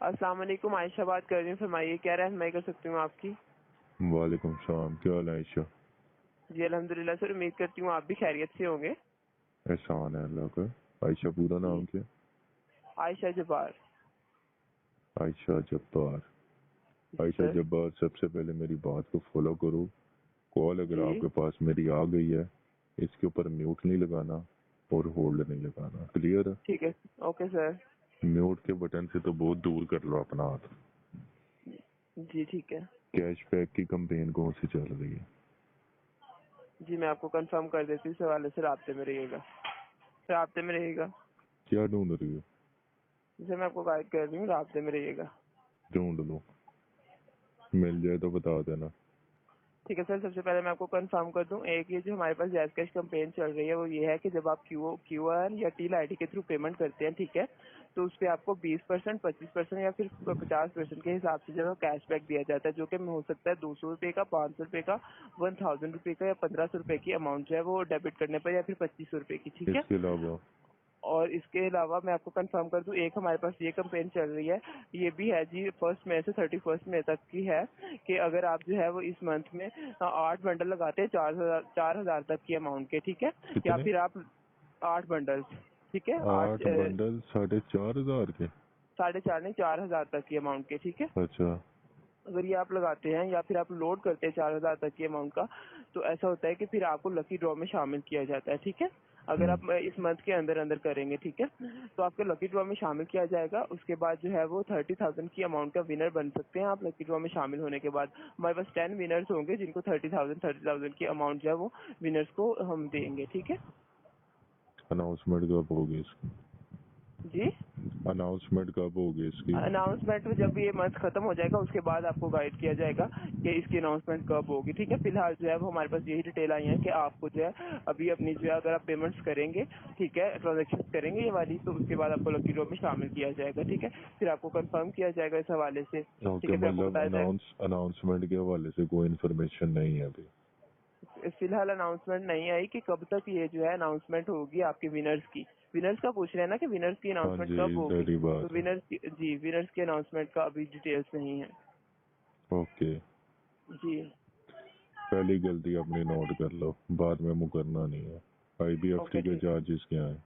अस्सलाम वालेकुम, आयशा बात कर रही हूँ। फरमाइए, क्या रहनुमाई कर सकती हूँ आपकी? वालेकुम सलाम। क्या हाल है आयशा? जी अल्हम्दुलिल्लाह सर, उम्मीद करती हूँ आप भी खैरियत से होंगे। एहसान है अल्लाह का। आयशा पूरा जी, नाम क्या? आयशा जब्बार। आयशा जब्बार। जी आयशा सर। जब्बार, सबसे पहले मेरी बात को फॉलो करो। कॉल अगर जी आपके पास मेरी आ गई है, इसके ऊपर म्यूट नहीं लगाना और होल्ड नहीं लगाना। क्लियर है? ठीक है। Okay sir. म्यूट के बटन से तो बहुत दूर कर लो अपना हाथ। जी ठीक है। कैशबैक की कंपेन कौन सी चल रही है? जी मैं आपको कंफर्म कर देती हूँ, इस हवाले से राब्ते में रहिएगा। राब्ते में रहिएगा। क्या ढूंढ रही हो? जैसे मैं आपको गाइड कर रही हूँ, राब्ते में रहिएगा। ढूंढ लो, मिल जाए तो बता देना। ठीक है सर, सबसे पहले मैं आपको कंफर्म कर दूं, एक ये जो हमारे पास जैज़ कैश कैंपेन चल रही है वो ये है कि जब आप क्यूआर या टील आईडी के थ्रू पेमेंट करते हैं, ठीक है, तो उस पर आपको 20%, 25% या फिर 50% के हिसाब से जो है कैशबैक दिया जाता है, जो कि हो सकता है 200 रुपये का, 500 रुपये का, 1000 रुपये का या 1500 रुपये की अमाउंट जो है वो डेबिट करने पर, या फिर 2500 रुपये की। ठीक है। इसके अलावा? और इसके अलावा मैं आपको कंफर्म कर दूं, एक हमारे पास ये कैंपेन चल रही है, ये भी है जी 1 मई से 31 मई तक की है, कि अगर आप जो है वो इस मंथ में 8 बंडल लगाते हैं 4,000 तक की अमाउंट के, ठीक है, या कितने? फिर आप 8 बंडल, ठीक है, 8 बंडल 4,500 के? 4.5 नहीं, 4,000 तक की अमाउंट के, ठीक है। अच्छा। अगर ये आप लगाते हैं या फिर आप लोड करते हैं 4,000 तक की अमाउंट का, तो ऐसा होता है कि फिर आपको लकी ड्रॉ में शामिल किया जाता है, ठीक है। अगर आप इस मंथ के अंदर अंदर करेंगे, ठीक है, तो आपको लकी ड्रॉ में शामिल किया जाएगा। उसके बाद जो है वो 30,000 की अमाउंट का विनर बन सकते हैं आप लकी ड्रॉ में शामिल होने के बाद। हमारे पास 10 विनर्स होंगे जिनको 30,000 की अमाउंट जो है वो विनर्स को हम देंगे, ठीक है। अनाउंसमेंट कब होगी इसकी? जी, अनाउंसमेंट कब होगी इसकी? अनाउंसमेंट जब ये मंथ खत्म हो जाएगा उसके बाद आपको गाइड किया जाएगा कि इसकी अनाउंसमेंट कब होगी, ठीक है। फिलहाल जो है वो हमारे पास यही डिटेल आई है कि आपको जो है अभी अपनी जो है अगर आप पेमेंट्स करेंगे, ठीक है, ट्रांजेक्शन करेंगे ये वाली, तो उसके बाद आपको लकी ड्रॉ में शामिल किया जाएगा, ठीक है। फिर आपको कंफर्म किया जाएगा इस हवाले से, ठीक ओके, है, फिर आपको मतलब बताया जाएगा। अनाउंसमेंट के हवाले से कोई इन्फॉर्मेशन नहीं है अभी? फिलहाल अनाउंसमेंट नहीं आई कि कब तक ये जो है अनाउंसमेंट होगी आपके विनर्स की। विनर्स का पूछ रहे हैं ना कि विनर्स की हाँ अनाउंसमेंट जी, कब होगी, इधर ही तो बात है। विनर्स की, जी, विनर्स की अनाउंसमेंट का अभी डिटेल्स नहीं है। ओके। जी। पहली गलती अपनी नोट कर लो, बाद में मुकरना नहीं है। ओके आईबीएफटी के ठीक। चार्जेस क्या हैं?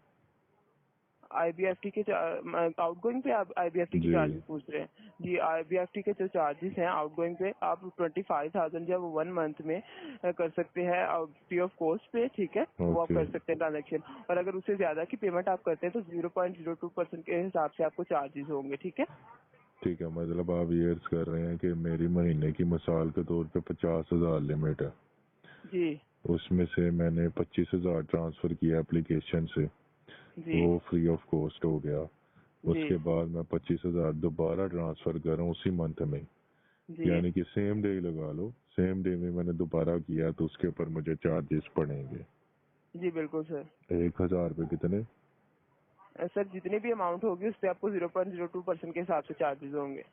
आईबीएफटी के आउटगोइंग पे आप आईबीएफटी के जी। चार्जेस पूछ रहे हैं जी। आईबीएफटी के जो चार्जेस हैं आउटगोइंग पे, आप 25,000 जो है वो 1 मंथ में कर सकते हैं फ्री ऑफ कॉस्ट पे, ठीक है, वो आप ओके। कर सकते हैं ट्रांजेक्शन। और अगर उससे ज्यादा की पेमेंट आप करते हैं तो 0.02% के हिसाब से आपको चार्जेस होंगे, ठीक है। ठीक है, मतलब आप ये अर्ज कर रहे हैं कि मेरी महीने की मिसाल के तौर पे 50,000 लिमिट है, जी उसमें से मैंने 25,000 ट्रांसफर किया एप्लीकेशन से, जी वो फ्री ऑफ कॉस्ट हो गया। जी उसके बाद मैं 25,000 दोबारा ट्रांसफर करूँ उसी मंथ में, जी यानी कि सेम डे लगा लो, सेम डे में मैंने दोबारा किया तो उसके ऊपर मुझे चार्जेस पड़ेंगे। जी बिल्कुल सर। 1,000 रुपये कितने? सर जितनी भी अमाउंट होगी उस पर आपको 0.02% के हिसाब से चार्जेस होंगे।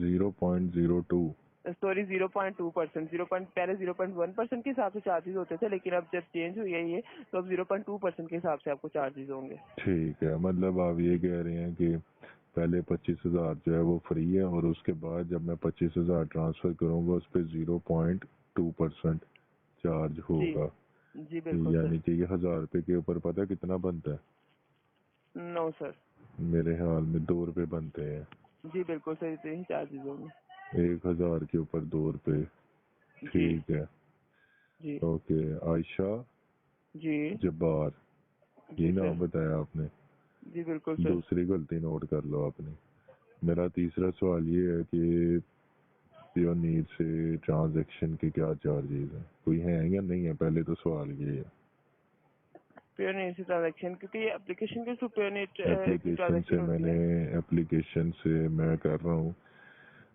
0.02? सॉरी, 0.2%, पहले 0.1% के हिसाब से चार्जेस होते थे, लेकिन अब जब चेंज हुई है ये, तो अब 0.2% के हिसाब से आपको चार्जेस होंगे। ठीक है, मतलब आप ये कह रहे हैं कि पहले 25,000 जो है वो फ्री है और उसके बाद जब मैं 25,000 ट्रांसफर करूंगा उस पर 0.2% चार्ज जी होगा। जी बिल्कुल सर। यानी कि ये 1,000 रुपये के ऊपर पता कितना बनता है? No sir. मेरे ख्याल में 2 रुपये बनते हैं। जी बिल्कुल सर, इतने ही चार्जेस होंगे। 1,000 के ऊपर 2 रुपये। जी ठीक है। जी ओके। आयशा जी जब्बार, ये जी नाम सर। बताया आपने। जी बिल्कुल सर। दूसरी गलती नोट कर लो आपने। मेरा तीसरा सवाल ये है कि पियोनीर से ट्रांजैक्शन के क्या चार्जेस हैं, कोई है या नहीं है? पहले तो सवाल ये है। पेयोनेट से ट्रांजेक्शन, क्योंकि ये एप्लीकेशन के थ्रू पेयोनेट की एप्लीकेशन से ट्रांजेक्शन होती मैंने है। एप्लीकेशन से मैं कर रहा हूँ।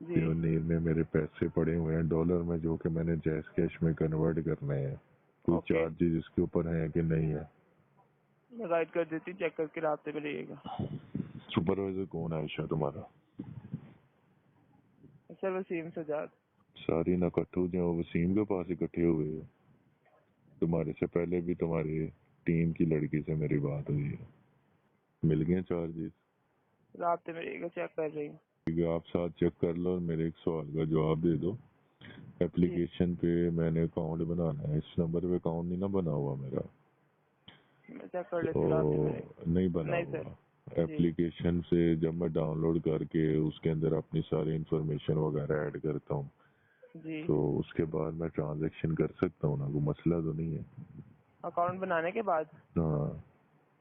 जी पियोनीर में मेरे पैसे पड़े हुए हैं डॉलर में, जो कि मैंने जैस कैश में कन्वर्ट करने हैं। कोई ओके, चार्जेस इसके ऊपर हैं कि नहीं है? मैं गाइड कर देती हूँ, चेक करके रास्ते में रहिएगा। सुपरवाइजर कौन है आयशा तुम्हारा? सर वसीम सजाद। सारी ना इकट्ठे जो वसीम के पास इकट्ठे हुए हो। तुम्हारे से पहले भी तुम्हारी टीम की लड़की से मेरी बात हुई है, मिल गए चार्जेस? राब्ते में रहिएगा, चेक कर रही हूँ। ठीक है, आप साथ चेक कर लो और मेरे एक सवाल का जवाब दे दो। जी एप्लीकेशन पे मैंने अकाउंट बनाना है, इस नंबर पे अकाउंट नहीं ना बना हुआ मेरा, मैं चेक कर लेती तो हूँ, राब्ते में रहिएगा। नहीं बना नहीं सर। हुआ। जी एप्लीकेशन से जब मैं डाउनलोड करके उसके अंदर अपनी सारी इंफॉर्मेशन वगैरह ऐड करता हूँ, जी। तो उसके बाद मैं ट्रांजैक्शन कर सकता हूँ ना, कोई मसला तो नहीं है? अकाउंट बनाने के बाद हाँ।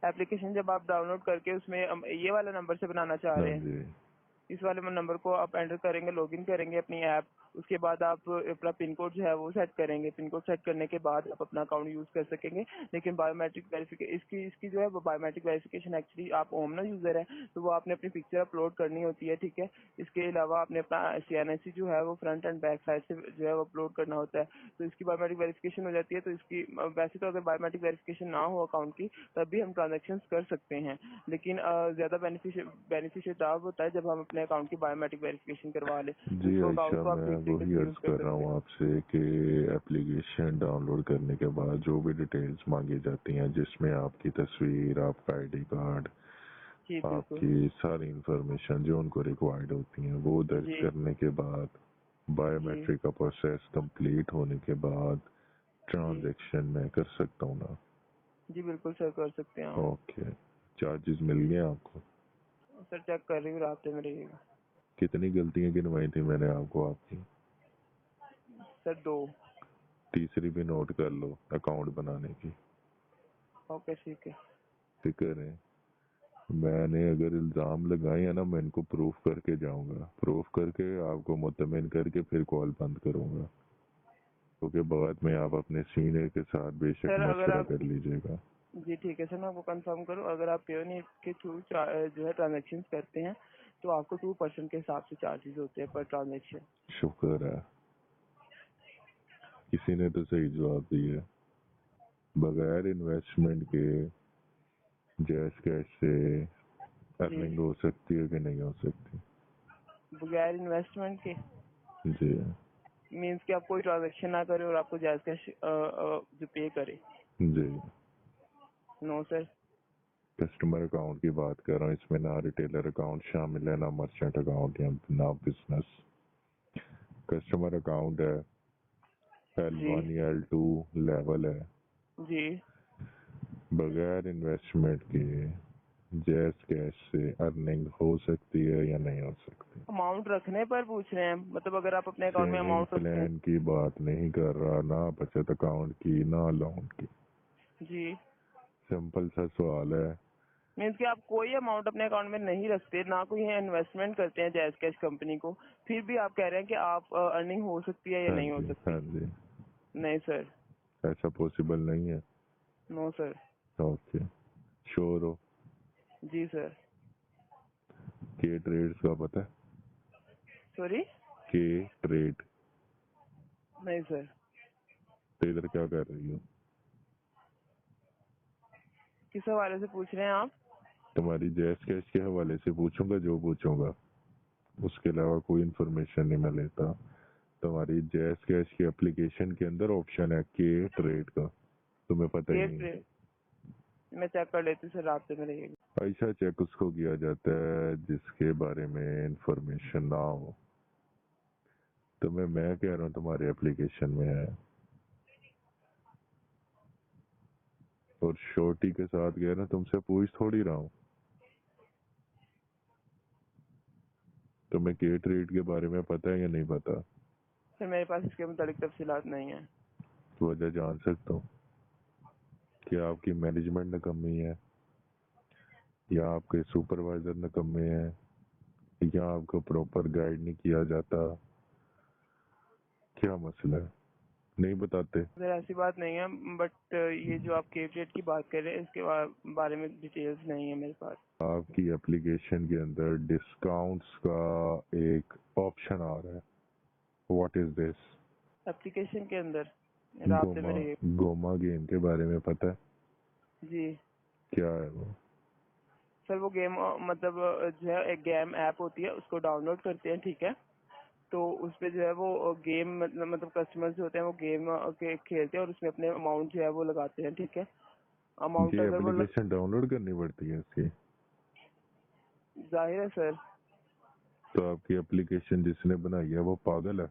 एप्लीकेशन जब आप डाउनलोड करके उसमें ये वाला नंबर से बनाना चाह हाँ रहे हैं, जी। इस वाले नंबर को आप एंटर करेंगे, लॉगिन करेंगे अपनी ऐप, उसके बाद आप अपना पिन कोड जो है वो सेट करेंगे। पिन कोड सेट करने के बाद आप अपना अकाउंट यूज कर सकेंगे। लेकिन बायोमेट्रिक वेरिफिकेशन इसकी इसकी जो है वो बायोमेट्रिक वेरिफिकेशन एक्चुअली आप ओमना यूजर है तो वो आपने अपनी पिक्चर अपलोड करनी होती है, ठीक है। इसके अलावा आपने अपना CNIC जो है वो फ्रंट एंड बैक साइड से जो है वो अपलोड करना होता है, तो इसकी बायोमेट्रिक वेरिफिकेशन हो जाती है। तो इसकी वैसे तो अगर बायोमेट्रिक वेरिफिकेशन ना हो अकाउंट की तब भी हम ट्रांजेक्शन कर सकते हैं, लेकिन ज्यादा बेनिफिशियल तब होता है जब हम अपने अकाउंट की बायोमेट्रिक वेरिफिकेशन करवा लें, तो जी उसको अकाउंट अच्छा, को आप मैं ठीक तरीके वही से यूज अर्ज कर कर रहा सकते हूँ हैं। आपसे कि एप्लीकेशन डाउनलोड करने के बाद जो भी डिटेल्स मांगी जाती हैं, जिसमें आपकी तस्वीर, आपका आईडी कार्ड, जी बिल्कुल। आपकी सारी इंफॉर्मेशन जो उनको रिक्वायर्ड होती हैं, वो दर्ज जी करने के बाद जी बायोमेट्रिक का प्रोसेस कंप्लीट होने के बाद जी ट्रांजैक्शन मैं कर सकता हूँ ना? जी बिल्कुल सर, कर सकते हैं आप। ओके। चार्जेस मिल गए आपको? सर चेक कर रही हूँ, रास्ते में रहिएगा। कितनी गलतियां गिनवाई थी मैंने आपको आपकी? सर 2। तीसरी भी नोट कर लो अकाउंट बनाने की। ओके ठीक है। फिक्र है, मैंने अगर इल्जाम लगाए हैं ना, मैं इनको प्रूफ करके जाऊंगा, प्रूफ करके आपको मुतमिन करके फिर कॉल बंद करूंगा, क्योंकि बाद में आप अपने सीनियर के साथ बेशक सर अगर मशवरा आप, कर लीजिएगा। जी ठीक है सर, मैं आपको कंफर्म करूँ, अगर आप पेयोनीर के थ्रू जो है ट्रांजेक्शन करते हैं तो आपको 2% के हिसाब से चार्जेस होते हैं पर ट्रांजेक्शन। शुक्र है, किसी ने तो सही जवाब दिया। बगैर इन्वेस्टमेंट के जैस कैश से जी, अर्निंग हो सकती है कि नहीं हो सकती? बगैर इन्वेस्टमेंट के जी। मीन्स कि आप कोई ट्रांजेक्शन ना करें और आपको जायज कैश जो पे करे। जी, नो सर। कस्टमर अकाउंट की बात कर रहा हूँ, इसमें ना रिटेलर अकाउंट शामिल है, ना मर्चेंट अकाउंट या ना बिजनेस। कस्टमर अकाउंट है, जी L1 या L2 लेवल है। जी। बगैर इन्वेस्टमेंट के जैस कैश से अर्निंग हो सकती है या नहीं हो सकती? अमाउंट रखने पर पूछ रहे हैं, मतलब अगर आप अपने अकाउंट में सेविंग अमाउंट रखते हैं। प्लान की बात नहीं कर रहा, ना बचत अकाउंट की, ना लोन की। जी, सिंपल सा सवाल है। मीन्स कि आप कोई अमाउंट अपने अकाउंट में नहीं रखते, ना कोई इन्वेस्टमेंट करते हैं जायज कैश कंपनी को, फिर भी आप कह रहे हैं कि आप अर्निंग हो सकती है या हाँ नहीं हो जी, हाँ सकती। जी। नहीं सर। ऐसा पॉसिबल नहीं है? No sir. ओके। श्योर हो? जी सर। के ट्रेड्स का पता है? सॉरी। के ट्रेड। नहीं सर। तो इधर क्या कर रही हो? किस हवाले से पूछ रहे हैं आप? तुम्हारी जैस कैश के हवाले से पूछूंगा जो पूछूंगा, उसके अलावा कोई इन्फॉर्मेशन नहीं मैं लेता। तुम्हारी जैस कैश की एप्लीकेशन के अंदर ऑप्शन है के ट्रेड का, तुम्हें पता ही के नहीं? ट्रेड मैं चेक कर लेती हूँ सर, रास्ते में रहिएगा। ऐसा चेक उसको किया जाता है जिसके बारे में इंफॉर्मेशन ना हो। तो मैं कह रहा हूँ तुम्हारे एप्लीकेशन में है, और श्योरिटी के साथ कह रहा हूँ, तुमसे पूछ थोड़ी रहा हूँ। तुम्हें के ट्रेड के बारे में पता है या नहीं पता? सर मेरे पास इसके मुताबिक तफसीलात नहीं है। तो वजह जान सकता हूँ कि आपकी मैनेजमेंट नकम्मी है, या आपके सुपरवाइजर नकम्मे हैं, या आपको प्रॉपर गाइड नहीं किया जाता? क्या मसला है, नहीं बताते? सर ऐसी बात नहीं है, बट ये जो आप के ट्रेड की बात कर रहे हैं इसके बारे में डिटेल्स नहीं है मेरे पास। आपकी एप्लीकेशन के अंदर डिस्काउंट्स का एक ऑप्शन आ रहा है, व्हाट इज दिस? एप्लीकेशन के अंदर रास्ते में गोमा, रहिए। गोमा गेम के बारे में पता है? जी क्या है वो? सर वो गेम मतलब जो है एक गेम ऐप होती है, उसको डाउनलोड करते हैं, ठीक है। तो उस पे जो है वो गेम मतलब कस्टमर्स जो होते हैं वो गेम के खेलते हैं और उसमें अपने अमाउंट जो है वो लगाते हैं, ठीक है। अमाउंट ये अगर वो एप्लीकेशन डाउनलोड करनी पड़ती है इसकी? जाहिर है सर। तो आपकी एप्लीकेशन जिसने बनाई है वो पागल है?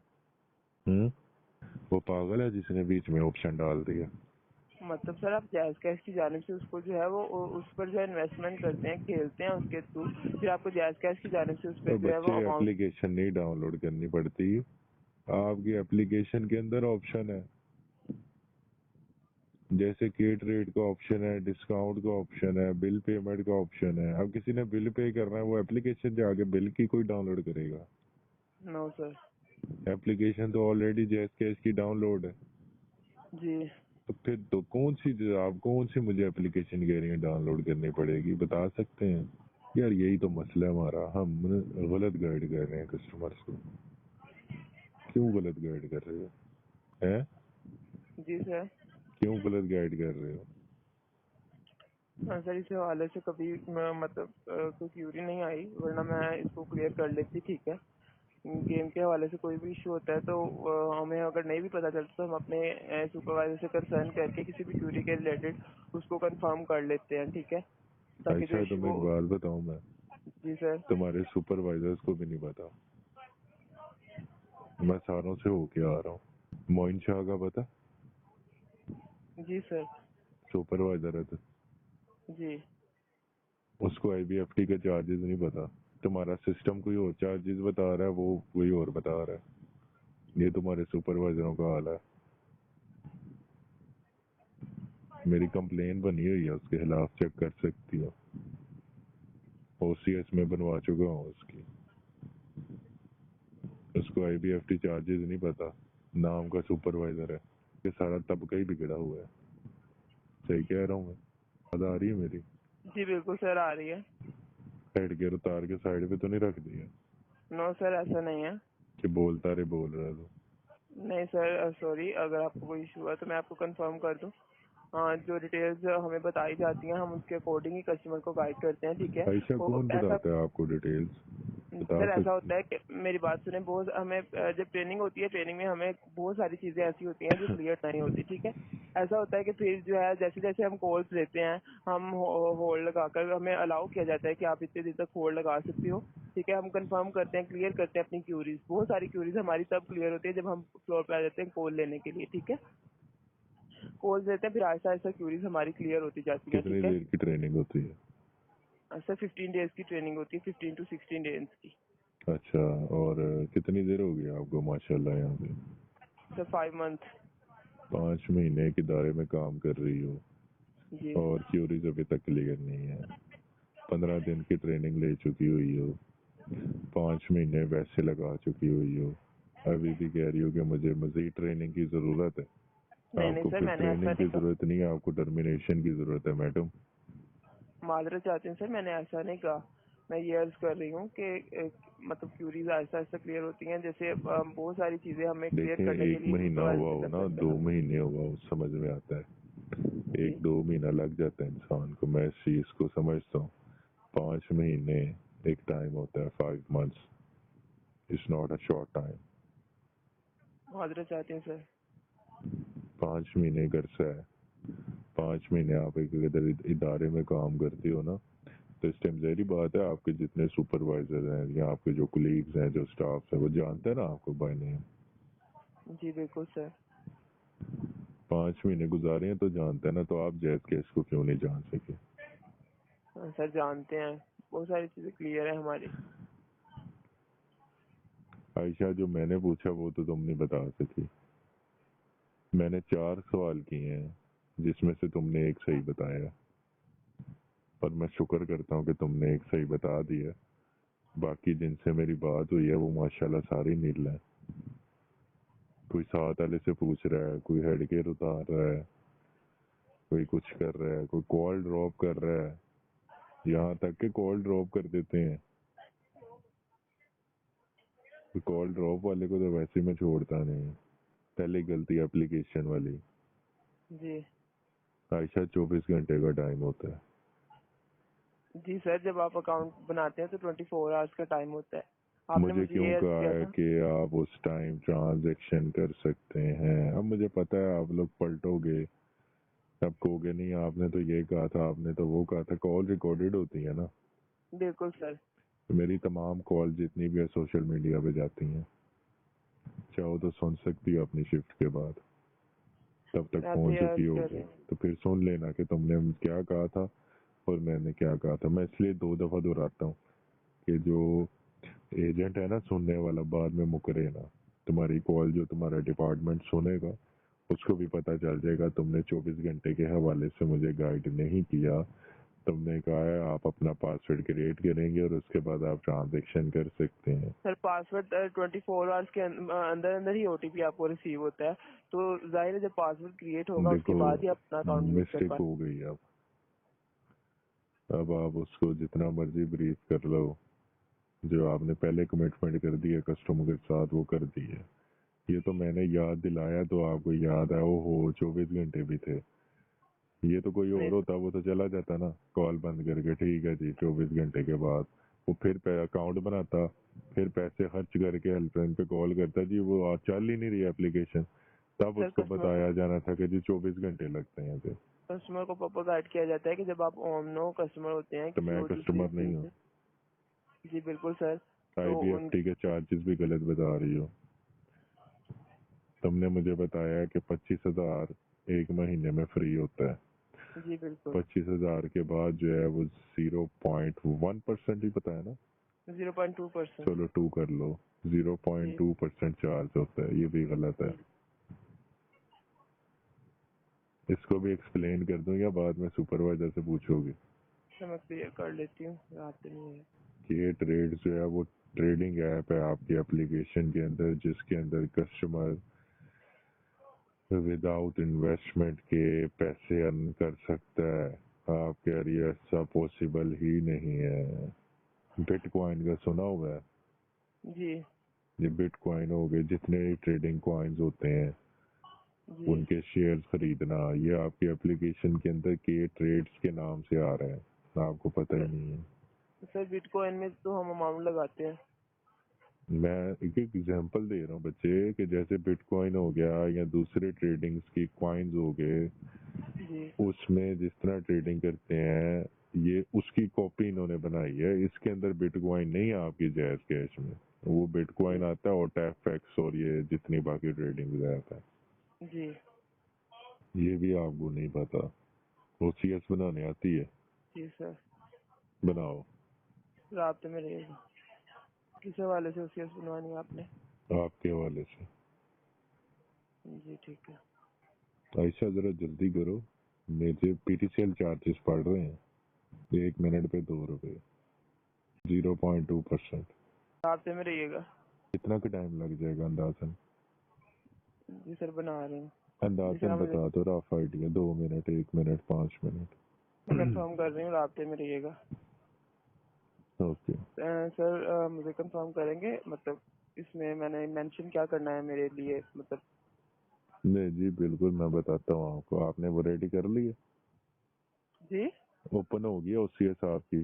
वो पागल है जिसने बीच में ऑप्शन डाल दिया? मतलब सर आप जैज़ कैश की जानिब से उसको जो है वो उस पर जो है इन्वेस्टमेंट करते हैं, खेलते हैं उसके थ्रू, फिर आपको जैज़ कैश की जानिब से उस पर तो जो है वो बच्चे अमाउंट। एप्लीकेशन नहीं डाउनलोड करनी पड़ती, आपकी एप्लीकेशन के अंदर ऑप्शन है, जैसे के ट्रेड का ऑप्शन है, डिस्काउंट का ऑप्शन है, बिल पेमेंट का ऑप्शन है। अब किसी ने बिल पे करना है वो एप्लीकेशन जाके बिल की कोई डाउनलोड करेगा? No sir. एप्लीकेशन तो ऑलरेडी जैज़ कैश की डाउनलोड है। जी तो फिर तो कौन सी मुझे एप्लीकेशन कह रही है डाउनलोड करनी पड़ेगी, बता सकते हैं? यार यही तो मसला है हमारा, हम गलत गाइड कर रहे हैं कस्टमर्स को। क्यों गलत गाइड कर रहे हो? हैं? जी सर। क्यों गलत गाइड कर रहे हो? हाँ सर, इस हवाले से कभी मतलब कोई क्यूरी नहीं आई, वरना मैं इसको क्लियर कर लेती। ठीक है, गेम के हवाले से कोई भी इशू होता है तो हमें अगर नहीं भी पता चलता तो हम अपने सुपरवाइजर से कंसर्न करके किसी भी क्यूरी के रिलेटेड उसको कंफर्म कर लेते हैं। ठीक है, ताकि जो अच्छा इशू तुम्हें वो। एक बात बताऊं मैं, जी सर। तुम्हारे सुपरवाइजर्स को भी नहीं पता। मैं सारों से होके आ रहा हूँ। मोइन शाह का पता? जी सर। सुपरवाइजर है तो जी उसको आईबीएफटी के चार्जेस नहीं पता। तुम्हारा सिस्टम कोई और चार्जेस बता रहा है, वो कोई और बता रहा है। ये तुम्हारे सुपरवाइजरों का हाल है। मेरी कंप्लेन बनी हुई है उसके खिलाफ, चेक कर सकती हो। ओसीएस में बनवा चुका हूँ उसकी। उसको आईबीएफटी चार्जेस नहीं पता, नाम का सुपरवाइजर है। ये सारा तबका ही बिगड़ा हुआ है। सही कह रहा हूँ मैं? याद आ रही है मेरी? जी बिल्कुल सर, आ रही है। हेड गियर उतार के साइड पे तो नहीं रख दिया नो सर, ऐसा नहीं है। कि बोलता रे बोल रहा तो? नहीं सर, सॉरी, अगर आपको कोई इशू है तो मैं आपको कंफर्म कर दूं। हाँ, जो डिटेल्स हमें बताई जाती हैं हम उसके अकॉर्डिंग ही कस्टमर को गाइड करते हैं। ठीक है, ऐसा वो कौन ऐसा। बताता है आपको डिटेल्स? बता सर ऐसा सकती होता है कि मेरी बात सुने, बहुत हमें जब ट्रेनिंग होती है, ट्रेनिंग में हमें बहुत सारी चीजें ऐसी होती हैं जो क्लियर नहीं होती। ठीक है, ऐसा होता है कि फिर जो है जैसे जैसे हम कॉल्स लेते हैं, हम होल्ड लगाकर हमें अलाउ किया जाता है कि आप इतने दिन तक होल्ड लगा सकते हो। ठीक है, हम कंफर्म करते हैं, क्लियर करते हैं अपनी क्यूरीज। बहुत सारी क्यूरीज हमारी तब क्लियर होती है जब हम फ्लोर पे आ जाते हैं कॉल लेने के लिए। ठीक है, कॉल देते हैं, फिर आहिस्ता आहिस्ता क्यूरीज हमारी क्लियर होती जाती हैं। कितनी ठीक है देर की ट्रेनिंग होती है? सर, 15 डेज की ट्रेनिंग होती है, 15 to 16 डेज की। अच्छा, और कितनी देर हो गई आपको माशाल्लाह यहाँ पे? Sir 5 month. 5 महीने के दायरे में काम कर रही हो जी और क्यूरीज अभी तक क्लियर नहीं है। 15 दिन की ट्रेनिंग ले चुकी हुई हो, 5 महीने वैसे लगा चुकी हुई हो, अभी भी कह रही हो कि मुझे मजीद ट्रेनिंग की जरूरत है। नहीं नहीं आपको सर, फिर मैंने ऐसा ट्रेनिंग नहीं की कहा। जरूरत नहीं है, आपको टर्मिनेशन की जरूरत है मैडम। माजरत चाहते हैं सर, मैंने ऐसा नहीं कहा। मैं ये अर्ज कर रही हूँ कि मतलब क्यूरीज आहिस्ता आहिस्ता क्लियर होती हैं। जैसे बहुत सारी चीजें हमें क्लियर देखें, करने के 1 महीना लिए हुआ हो ना, सुपरवाइजर। 2 महीने हुआ हो, समझ में आता है। जी 1-2 महीना लग जाता है इंसान को, मैं इस चीज को समझता हूँ। 5 महीने एक टाइम होता है, 5 months is not a short time. माजरत चाहते हैं सर। 5 महीने घर से है, 5 महीने आप एक इधर इदारे में काम करते हो ना, तो इस टाइम जहरी बात है आपके जितने सुपरवाइजर हैं या आपके जो कुलीग्स हैं, जो स्टाफ है, वो जानते हैं ना आपको बाय नेम। जी बिल्कुल सर। 5 महीने गुजारे हैं तो जानते हैं ना, तो आप जैज केस को क्यों नहीं जान सके? सर जानते हैं, बहुत सारी चीजें क्लियर है हमारी। आयशा, जो मैंने पूछा वो तो तुम नहीं बता सकी। मैंने 4 सवाल किए हैं जिसमें से तुमने एक सही बताया, पर मैं शुक्र करता हूँ कि तुमने एक सही बता दिया। बाकी जिनसे मेरी बात हुई है वो माशाल्लाह सारी नील है। कोई साथ वाले से पूछ रहा है, कोई हेड गेयर उतार रहा है, कोई कुछ कर रहा है, कोई कॉल ड्रॉप कर रहा है, यहाँ तक कि कॉल ड्रॉप कर देते हैं। कॉल ड्रॉप वाले को तो वैसे मैं छोड़ता नहीं। पहली गलती एप्लीकेशन वाली। जी आयशा, 24 घंटे का टाइम होता है। जी सर, जब आप अकाउंट बनाते हैं तो 24 आवर्स का टाइम होता है। आपने मुझे मुझे क्यों ये अर्ज कहा किया है था। कि आप उस टाइम ट्रांजैक्शन कर सकते हैं? अब मुझे पता है आप लोग पलटोगे, अब कहोगे नहीं आपने तो ये कहा था, आपने तो वो कहा था। कॉल रिकॉर्डेड होती है ना। बिल्कुल सर। मेरी तमाम कॉल जितनी भी है सोशल मीडिया पे जाती हैं, चाहो तो सुन सकती हो अपनी शिफ्ट के बाद, तब तक आप तो पहुंच यार चुकी कह होगी। रहे हैं। तो फिर सुन लेना कि तुमने क्या कहा था और मैंने क्या कहा था। मैं इसलिए 2 दफा दोहराता हूँ कि जो एजेंट है ना सुनने वाला, बाद में मुकरे ना। तुम्हारी कॉल जो तुम्हारा डिपार्टमेंट सुनेगा उसको भी पता चल जाएगा तुमने 24 घंटे के हवाले से मुझे गाइड नहीं किया। तुमने कहा है आप अपना पासवर्ड क्रिएट करेंगे और उसके बाद आप ट्रांजेक्शन कर सकते हैं। सर पासवर्ड 24 आवर्स के अंदर अंदर ही ओटीपी आपको रिसीव होता है, तो जाहिर है जब पासवर्ड क्रिएट होगा उसके देखो बाद ही आप अपना अकाउंट यूज कर मिस्टेक पाए। हो गई। अब आप उसको जितना मर्जी ब्रीफ कर लो, जो आपने पहले कमिटमेंट कर दी है कस्टमर के साथ वो कर दी है। ये तो मैंने याद दिलाया तो आपको याद है, वो हो 24 घंटे भी थे। ये तो कोई नहीं और होता वो तो चला जाता ना कॉल बंद करके, ठीक है जी 24 घंटे के बाद वो फिर अकाउंट बनाता, फिर पैसे खर्च करके हेल्पलाइन पे कॉल करता, जी वो आज चल ही नहीं रही एप्लीकेशन। तब सर, उसको बताया जाना था कि जी 24 घंटे लगते हैं। तो कस्टमर को प्रॉपर गाइड किया जाता है कि जब आप नो कस्टमर होते हैं किसी मैं ओटीपी कस्टमर नहीं हूँ। से। जी बिल्कुल सर। तो उन IBFT के चार्जेस भी गलत बता रही हो। तुमने मुझे बताया कि 25,000 एक महीने में फ्री होता है। जी बिल्कुल 25,000 के बाद जो है वो 0.1% ही बताया ना। 0.2%। चलो 2 कर लो, जी 0.2% चार्ज होता है, ये भी गलत है। जी इसको भी एक्सप्लेन कर दूं या बाद में सुपरवाइजर से पूछोगे? सर मैं क्लियर कर लेती हूँ, रात नहीं है। कि ये ट्रेड जो है वो ट्रेडिंग ऐप है आपकी एप्लीकेशन के अंदर, जिसके अंदर कस्टमर विदाउट इन्वेस्टमेंट के पैसे अर्न कर सकता है। आपके लिए ऐसा पॉसिबल ही नहीं है। बिटकॉइन का सुना हुआ है? जी ये बिटकॉइन हो गए, जितने ट्रेडिंग कॉइन्स होते हैं जी उनके शेयर्स खरीदना, ये आपकी एप्लीकेशन के अंदर के ट्रेड्स के नाम से आ रहे हैं, आपको पता ही नहीं है। सर बिटकॉइन में तो हम अमाउंट लगाते हैं। मैं एक एग्जांपल दे रहा हूँ बच्चे, कि जैसे बिटकॉइन हो गया या दूसरे ट्रेडिंग्स की कॉइन्स हो गए, जी उसमें जिस तरह ट्रेडिंग करते हैं ये उसकी कॉपी इन्होंने बनाई है। इसके अंदर बिटकॉइन नहीं है आपकी जायज कैश में, वो बिटकॉइन जी आता है और टैफेक्स और ये जितनी बाकी ट्रेडिंग आता है। जी ये भी आपको नहीं पता। OCS बनाने आती है? जी सर। बनाओ। रात में रहेगा। किस हवाले से ओसीएस बनवानी है आपने? आपके हवाले से। जी ठीक है। ऐसा जरा जल्दी करो, मेरे PTCL चार्जेस पड़ रहे हैं 1 मिनट पे 2 रुपए, 0.2%। रात में रहिएगा। कितना का टाइम लग जाएगा अंदाजन? जी सर बना रहे हैं। जी सर अंदाजन मुझे बता दो, rough idea, 2 minute, 1 minute, 5 minute. मैं कंफर्म कर रही हूँ, रात में रहिएगा। ओके। सर मुझे कंफर्म करेंगे, मतलब इसमें मैंने मेंशन क्या करना है मेरे लिए, मतलब। नहीं जी बिल्कुल, मैं बताता हूँ आपको। आपने वो रेडी कर ली है? जी ओपन हो गई OCS आपकी?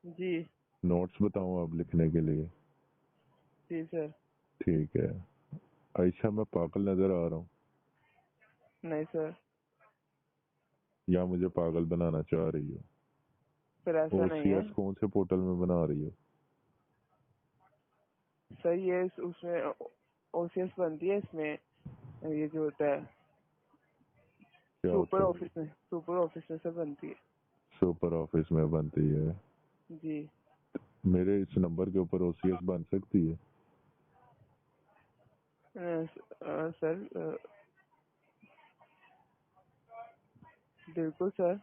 जी नोट्स बताऊँ आप लिखने के लिए? जी सर। ठीक है। ऐसा मैं पागल नजर आ रहा हूँ नहीं सर। या मुझे पागल बनाना चाह रही हो? सर ऐसा नहीं है। OCS कौन से पोर्टल में बना रही हो? सर ये उसमें ओसीएस बनती है इसमें, ये जो होता है क्या सुपर होता है? ऑफिस में, सुपर ऑफिस में सर बनती है। सुपर ऑफिस में बनती है? जी मेरे इस नंबर के ऊपर OCS बन सकती है? सर बिल्कुल सर।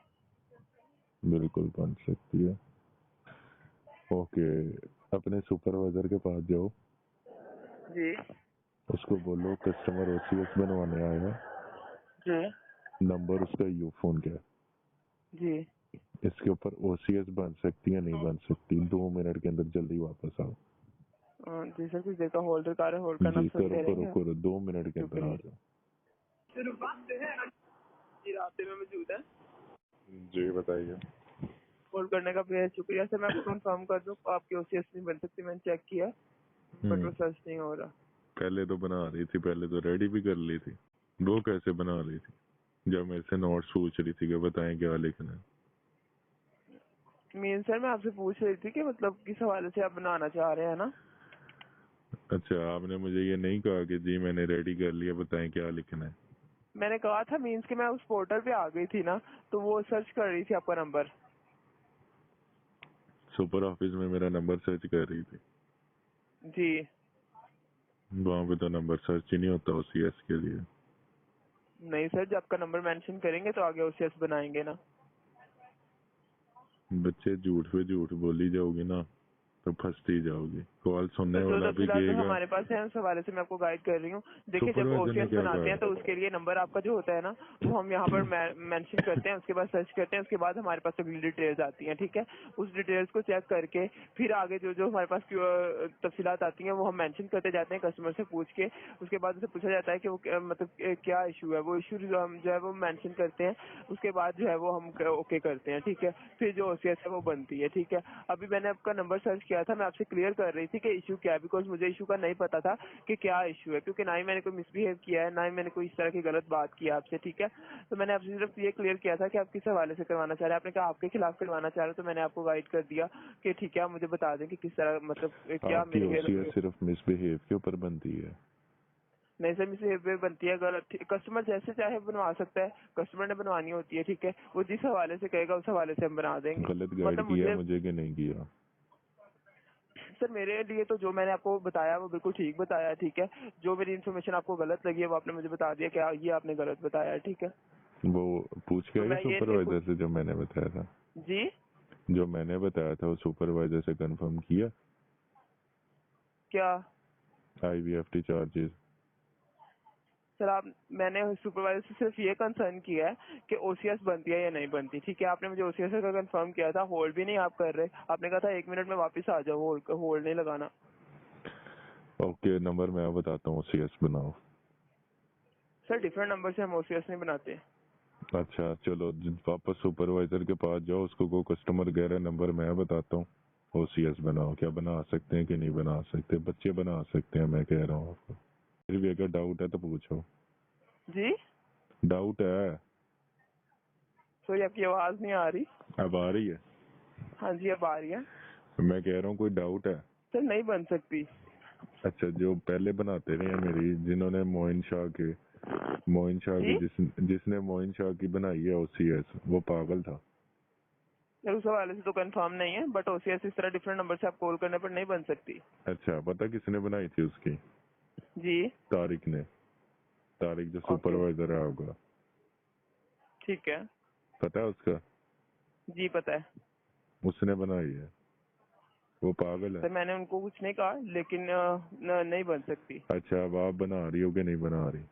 बिल्कुल बन सकती है। ओके, अपने सुपरवाइजर के पास जाओ, जी उसको बोलो कस्टमर OCS बनवाने आया है, जी नंबर उसका यूफोन का है, जी इसके ऊपर OCS बन सकती है नहीं बन सकती, 2 मिनट के अंदर जल्दी वापस आओ। जी सर कुछ देर का होल्ड कर रहे हैं, होल्ड करना जी पसंद करो करो करेंगे आप? करो, 2 मिनट के अंदर आ शुक्रिया। जाओ। जी रास्ते में मौजूद है। जी बताइए। होल्ड करने का बेहद शुक्रिया सर। मैं आपको कंफर्म कर दूं आपकी ओसीएस नहीं बन सकती, मैंने चेक किया बट वो सर्च नहीं हो रहा। पहले तो बना रही थी, पहले तो रेडी भी कर ली थी। वो कैसे बना रही थी जब मेरे से नोट्स पूछ रही थी कि बताएं क्या लिखना है? मीन सर मैं आपसे पूछ रही थी कि मतलब किस हवाले से आप बनवाना चाह रहे हैं ना। अच्छा, आपने मुझे ये नहीं कहा कि जी मैंने रेडी कर लिया, बताएं क्या लिखना है। मैंने कहा था मीन्स कि मैं उस पोर्टल पे आ गई थी ना, तो वो सर्च कर रही थी आपका नंबर। सुपर ऑफिस में मेरा नंबर सर्च कर रही थी? जी वहाँ पे तो नंबर सर्च ही नहीं होता OCS के लिए। नहीं सर, जब आपका नंबर मेंशन करेंगे तो आगे OCS बनाएंगे ना। बच्चे झूठ पे झूठ बोली जाओगी ना तो फंसती जाओगी। कॉल सुनने तो जो वाला भी तफसीलात कहेगा। हमारे पास है उस हवाले से मैं आपको गाइड कर रही हूँ। देखिए जब सुपरवाइजर ने OCS क्या बनाते हैं तो कहा? उसके लिए नंबर आपका जो होता है ना, वो हम यहाँ पर मेंशन करते हैं, उसके बाद सर्च करते हैं, उसके बाद हमारे पास अगली डिटेल्स आती हैं। ठीक है, उस डिटेल्स को चेक करके फिर आगे जो जो हमारे पास तफसीलात आती हैं वो हम मेंशन करते जाते हैं कस्टमर से पूछ के। उसके बाद उसे पूछा जाता है कि वो मतलब क्या इशू है, वो इशू जो है वो मेंशन करते हैं। उसके बाद जो है वो हम ओके करते हैं। ठीक है, फिर जो OCS है वो बनती है। ठीक है, अभी मैंने आपका नंबर सर्च किया था, मैं आपसे क्लियर कर रही थी कि इशू क्या है, बिकॉज मुझे इशू का नहीं पता था कि क्या इशू है, क्योंकि ना ही मैंने कोई मिसबिहेव किया है, ना ही मैंने कोई इस तरह की गलत बात की है आपसे। ठीक है, तो मैंने आपसे सिर्फ ये क्लियर किया था कि आप किस हवाले से करवाना चाह रहे हैं। आपने कहा आपके खिलाफ करवाना चाह रहे हो, तो मैंने आपको गाइड कर दिया कि ठीक है आप मुझे बता दें कि किस तरह मतलब क्या आपकी मेरे OCS सिर्फ मिसबिहेव के ऊपर बनती है? नहीं सर, मिसबिहेवियर बनती है गलत। कस्टमर जैसे चाहे बनवा सकता है, कस्टमर ने बनवानी होती है। ठीक है, वो जिस हवाले से कहेगा उस हवाले से हम बना देंगे। गलत गाइड मतलब किया मुझे मुझे कि नहीं किया? सर मेरे लिए तो जो मैंने आपको बताया वो बिल्कुल ठीक बताया है। ठीक है, जो मेरी इन्फॉर्मेशन आपको गलत लगी है वो आपने मुझे बता दिया कि ये आपने गलत बताया है। ठीक है, वो पूछ के तो आए मैं ये नहीं सुपरवाइजर से जो मैंने बताया था? जी जो मैंने बताया था वो सुपरवाइजर से कंफर्म किया? क्या IVFT चार्जेस? सर आप मैंने सुपरवाइजर से सिर्फ ये कंसर्न किया है कि OCS बनती है या नहीं बनती। ठीक है, आपने मुझे OCS का कंफर्म किया था, होल्ड भी नहीं आप कर रहे, आपने कहा था 1 मिनट में वापस आ जाओ, होल्ड नहीं लगाना। ओके, नंबर मैं बताता हूँ, OCS बनाओ। सर डिफरेंट नंबर से हम OCS नहीं बनाते। अच्छा चलो, वापस सुपरवाइजर के पास जाओ, उसको को कस्टमर कह रहा है नंबर मैं बताता हूँ, OCS बनाओ। क्या बना सकते हैं कि नहीं बना सकते? बच्चे बना सकते हैं, मैं कह रहा हूँ आपको। फिर भी अगर डाउट है तो पूछो। जी डाउट है? सॉरी आपकी आवाज नहीं आ रही। अब आ रही है? हाँ जी अब आ रही है। मैं कह रहा हूँ कोई डाउट है? सर नहीं बन सकती। अच्छा, जो पहले बनाते रहे हैं मेरी, जिन्होंने मोइन शाह की जी जिसने मोइन शाह की बनाई है OCS, वो पागल था। सर उस हवाले से तो कंफर्म नहीं है, बट OCS इस तरह डिफरेंट नंबर से आप कॉल करने पर नहीं बन सकती। अच्छा, पता किसने बनाई थी उसकी? जी तारिक ने। तारिक जो ओके सुपरवाइजर है आपका, ठीक है। पता है उसका? जी पता है। उसने बनाई है। वो पागल है। सर मैंने उनको कुछ नहीं कहा, लेकिन नहीं बन सकती। अच्छा, अब आप बना रही हो कि नहीं बना रही?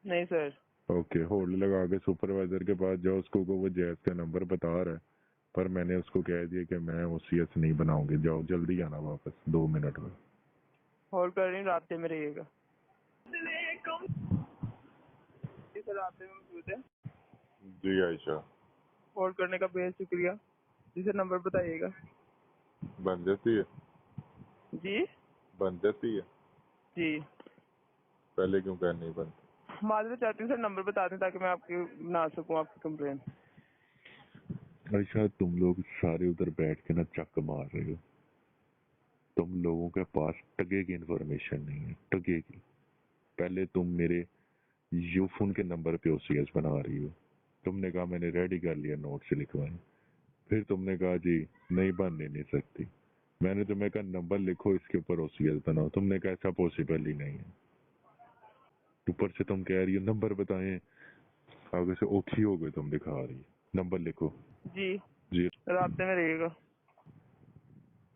नहीं सर। ओके, होल्ड लगा के सुपरवाइजर के पास जाओ, उसको को वो जैस का नंबर बता रहा है, पर मैंने उसको कह दिया कि मैं OCS नहीं बनाऊंगी। जाओ जल्दी आना वापस 2 मिनट में। होल्ड कर रही हूँ, रास्ते में रहिएगा। जी सर रास्ते में मौजूद है। जी आयशा। होल्ड करने का बेहद शुक्रिया। जी सर नंबर बताइएगा। बन जाती है? जी बन जाती है? जी पहले क्यों कह नहीं बनती? माजरत चाहती हूँ सर, नंबर बता दें ताकि मैं आपकी बना सकूँ आपकी कंप्लेन। आयशा, तुम लोग सारे उधर बैठ के ना चक मार रहे हो। तुम लोगों के पास टगे की इंफॉर्मेशन नहीं है, टगे की। पहले तुम मेरे यूफोन के नंबर पे OCS बना रही हो। तुमने कहा मैंने रेडी कर लिया, नोट से लिखवाए। फिर तुमने कहा जी नहीं बनने नहीं सकती। मैंने तुम्हें कहा नंबर लिखो, इसके ऊपर OCS बनाओ। तुमने कहा ऐसा पॉसिबल ही नहीं है। ऊपर से तुम कह रही हो नंबर बताएं, आगे से ओखी हो गई तुम दिखा रही। नंबर लिखो। जी जी। रास्ते में रहिएगा।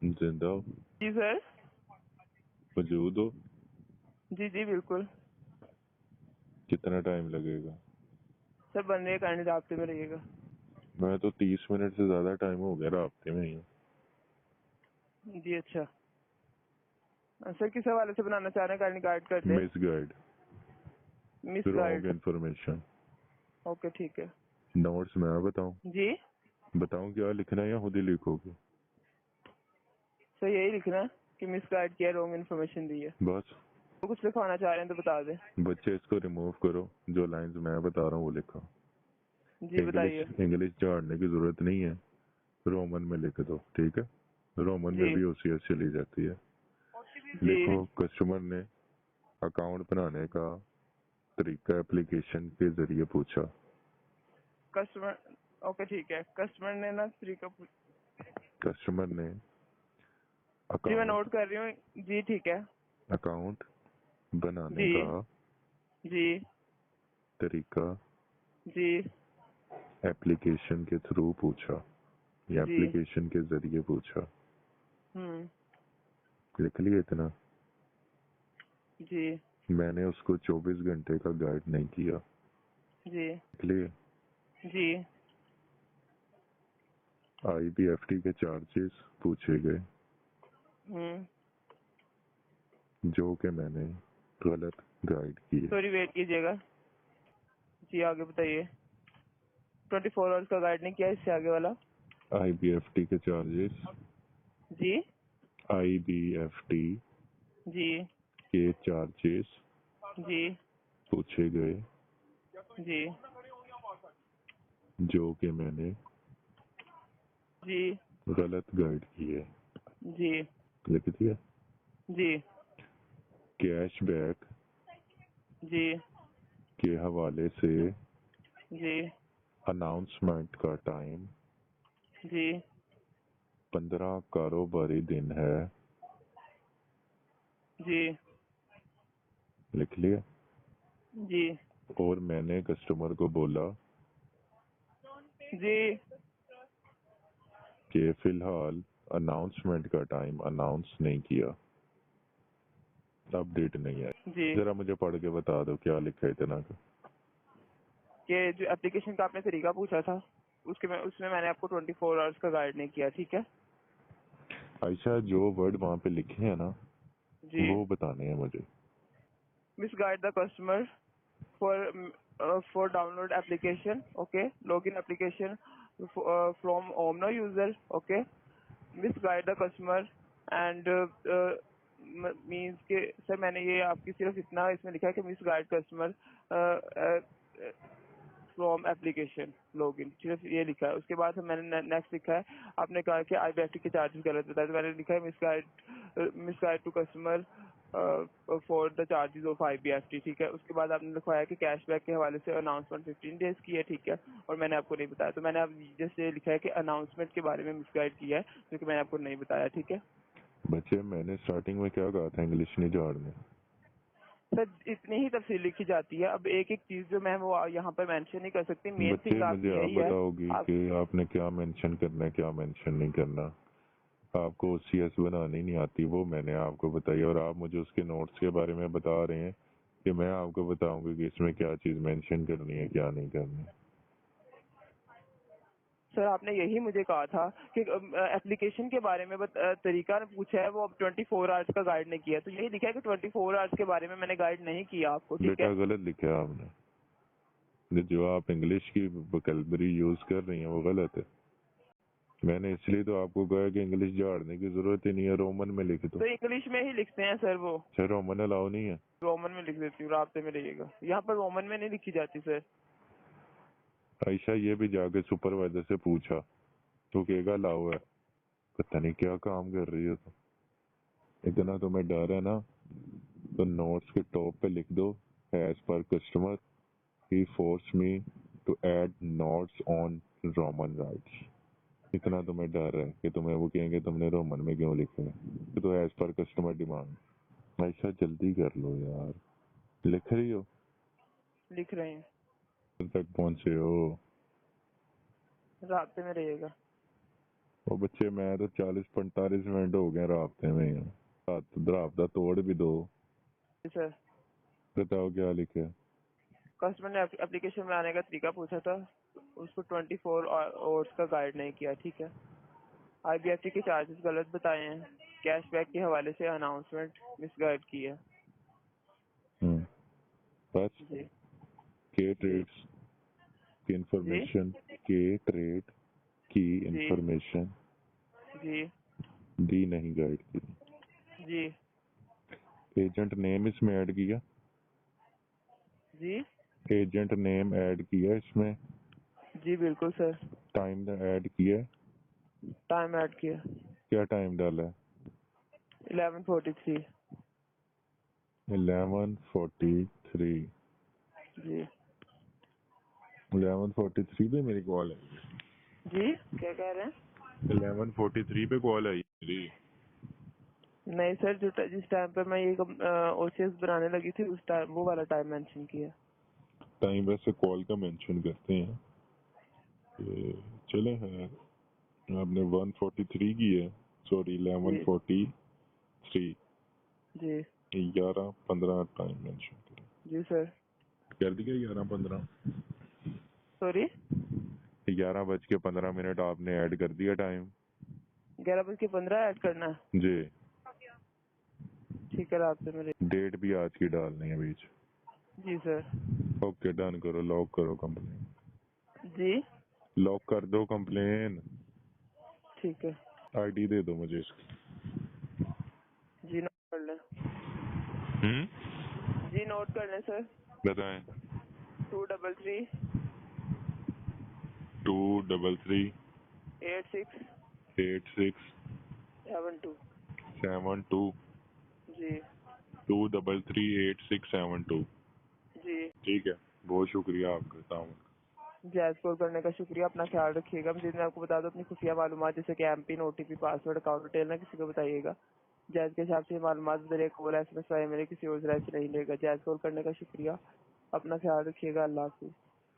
जिंदा हो? जी सर। मौजूद हो? जी जी बिल्कुल। कितना टाइम लगेगा? सर बन रही है, काइंडली रास्ते में रहिएगा। मैं तो 30 मिनट से ज्यादा टाइम हो गया रास्ते में ही हूँ। जी अच्छा। सर किस हवाले से बनाना चाह रहे हैं, काइंडली गाइड कर दें। Miss guide, miss wrong guide. Information. Okay ठीक है। नोट्स मैं बताऊं? जी बताऊं क्या लिखना है या खुद ही लिखोगे? सर यही लिखना है कि मिस गाइड किया, रॉन्ग इन्फॉर्मेशन दी है। बस। तो कुछ लिखवाना चाह रहे हैं तो बता दें। बच्चे इसको रिमूव करो, जो लाइंस मैं बता रहा हूँ वो लिखो। जी इंग्लिश बताइए। इंग्लिश झाड़ने की जरूरत नहीं है। रोमन में लिख दो, ठीक है? रोमन में जी भी ओसीएस चली जाती है। जी लिखो, कस्टमर ने अकाउंट बनाने का तरीका एप्लीकेशन के जरिए पूछा। कस्टमर। ओके ठीक है, कस्टमर ने ना तरीका कस्टमर ने जी मैं नोट अकाउंट कर रही हूँ जी, ठीक है। अकाउंट बनाने जी का जी तरीका जी एप्लीकेशन के थ्रू पूछा या जी एप्लीकेशन के जरिए पूछा। हम्म लिख लिया इतना? जी मैंने उसको 24 घंटे का गाइड नहीं किया। जी लिख लिए? जी आईबीएफटी के चार्जेस पूछे गए जो कि मैंने गलत गाइड किए। सॉरी वेट कीजिएगा जी, आगे बताइए। 24 आवर्स का गाइड नहीं किया, इससे आगे वाला। आईबीएफटी के चार्जेस, जी आईबीएफटी जी के चार्जेस जी पूछे गए जी जो कि मैंने जी गलत गाइड किए। जी लिख दिया? जी कैशबैक जी के हवाले से जी अनाउंसमेंट का टाइम जी 15 कारोबारी दिन है। जी लिख लिया? जी और मैंने कस्टमर को बोला जी कि फिलहाल अनाउंसमेंट का टाइम अनाउंस नहीं किया, अपडेट नहीं है। जी जरा मुझे पढ़ के बता दो क्या लिखा है इतना का। कि जो एप्लीकेशन का आपने तरीका पूछा था उसमें मैंने आपको 24 आवर्स का गाइड नहीं किया, ठीक है। आयशा, जो वर्ड वहाँ पे लिखे हैं ना जी वो बताने हैं मुझे। misguide the customer for download application, okay, login application from Omna user, okay, misguide the customer and means के सर मैंने ये आपकी सिर्फ इतना इसमें लिखा है कि misguide customer from application login, सिर्फ ये लिखा है। उसके बाद मैंने नेक्स्ट लिखा है, आपने कहा कि आईबीएफटी के चार्जेस गलत बताए, तो मैंने लिखा है misguide to customer for the charges of IBFT, ठीक है। उसके बाद आपने लिखवाया कि कैशबैक के हवाले से अनाउंसमेंट 15 डेज की है, ठीक है, और मैंने आपको नहीं बताया, तो मैंने अब जैसे लिखा है कि अनाउंसमेंट के बारे में मिसगाइड किया है क्योंकि मैंने आपको नहीं बताया, ठीक है। बच्चे, मैंने स्टार्टिंग में क्या कहा था इंग्लिश नहीं झाड़ने? सर इतनी ही तफसील लिखी जाती है, अब एक एक चीज जो मैं वो यहाँ पर मेंशन नहीं कर सकती, मेन बच्चे, थिंग मुझे आपकी आप यही है। बताओगी आप कि आपने क्या मेंशन करना है क्या मेंशन नहीं करना। आपको ओसीएस बनानी नहीं आती, वो मैंने आपको बताई, और आप मुझे उसके नोट्स के बारे में बता रहे हैं कि मैं आपको बताऊंगी कि इसमें क्या चीज मेंशन करनी है क्या नहीं करनी। सर आपने यही मुझे कहा था कि एप्लीकेशन के बारे में तरीका पूछा है, वो अब 24 आवर्स का गाइड नहीं किया, तो यही लिखा है कि 24 आवर्स के बारे में मैंने गाइड नहीं किया आपको, ठीक बेटा है। गलत लिखा है आपने, जो आप इंग्लिश की वोकैबुलरी यूज कर रही हैं वो गलत है। मैंने इसलिए तो आपको कहा कि इंग्लिश झाड़ने की जरूरत ही नहीं है, रोमन में लिख दो। तो इंग्लिश में ही लिखते हैं सर, वो अच्छा, रोमन अलाउ नहीं है? रोमन में लिख देती हूँ, रास्ते में रहिएगा, यहाँ पर रोमन में नहीं लिखी जाती सर। आयशा, ये भी जाके सुपरवाइजर से पूछा तो कहेगा अलाउ है। पता नहीं क्या काम कर रही हो तुम। इतना तुम्हें डर है ना तो नोट्स के टॉप पे लिख दो, as per customer he force me to add notes on roman rights. इतना तुम्हें डर है कि तुम्हें वो कहेंगे तुमने रोमन में क्यों लिखा है, तो एज पर कस्टमर डिमांड। ऐसा जल्दी कर लो यार, लिख रही हो? लिख रहे हैं, कब तक पहुंचे हो? रास्ते में रहिएगा। वो बच्चे, मैं तो 40-45 मिनट हो गए रास्ते में ही हूँ। रास्ता तोड़ भी दो। जी सर। बताओ क्या लिखे? कस्टमर ने एप्लीकेशन बनाने का तरीका पूछा था, उसको 24 आवर्स का गाइड नहीं किया, ठीक है। आईबीएफटी के चार्जेस गलत बताए हैं, कैशबैक के हवाले से अनाउंसमेंट मिसगाइड की है। बस जी के जी ट्रेड्स की जी इंफॉर्मेशन, के ट्रेड की जी इंफॉर्मेशन जी दी नहीं गाइड की। जी एजेंट नेम इसमें ऐड किया? जी एजेंट नेम ऐड किया इसमें? जी बिल्कुल सर। टाइम ऐड किया? टाइम ऐड किया क्या टाइम डाला है? 11:43। 11:43। जी 11:43 पे मेरी कॉल आई। जी क्या कह रहे हैं? 11:43 पे कॉल आई मेरी। नहीं सर, जिस टाइम पे मैं ये ओसीएस बनाने लगी थी उस टाइम वो वाला टाइम मेंशन किया। टाइम वैसे कॉल का मेंशन करते हैं। चले हैं, आपने 143 की है, सॉरी 11:43। जी 11:15 टाइम मेंशन करें। जी सर। कर दिया 11:15। सॉरी 11:15 आपने ऐड कर दिया टाइम। 11:15 ऐड करना है? जी। ठीक है, रात से मेरे। डेट भी आज की डालनी है बीच। जी सर। ओके डन करो, लॉक करो कंप्लेन। जी लॉक कर दो कंप्लेन। ठीक है। आईडी दे दो मुझे इसकी। जी नोट कर लें। जी नोट कर लें सर। बताएं। 233 233 86 86 72। 72। जी 233 8672। जी। ठीक है, बहुत शुक्रिया आपका ताउन। जैज कॉल करने का शुक्रिया, अपना ख्याल रखिएगा। मजीद मैं आपको बता दूं, अपनी खुफिया मालूमात जैसे कि MPIN, OTP, password, account detail ना किसी को बताइएगा। जैज के हिसाब से मालूमात जरिए कॉल SMS वाले मेरे किसी और जरिए से नहीं लेगा। जैज कॉल करने का शुक्रिया, अपना ख्याल रखिएगा। अल्लाह हाफिज।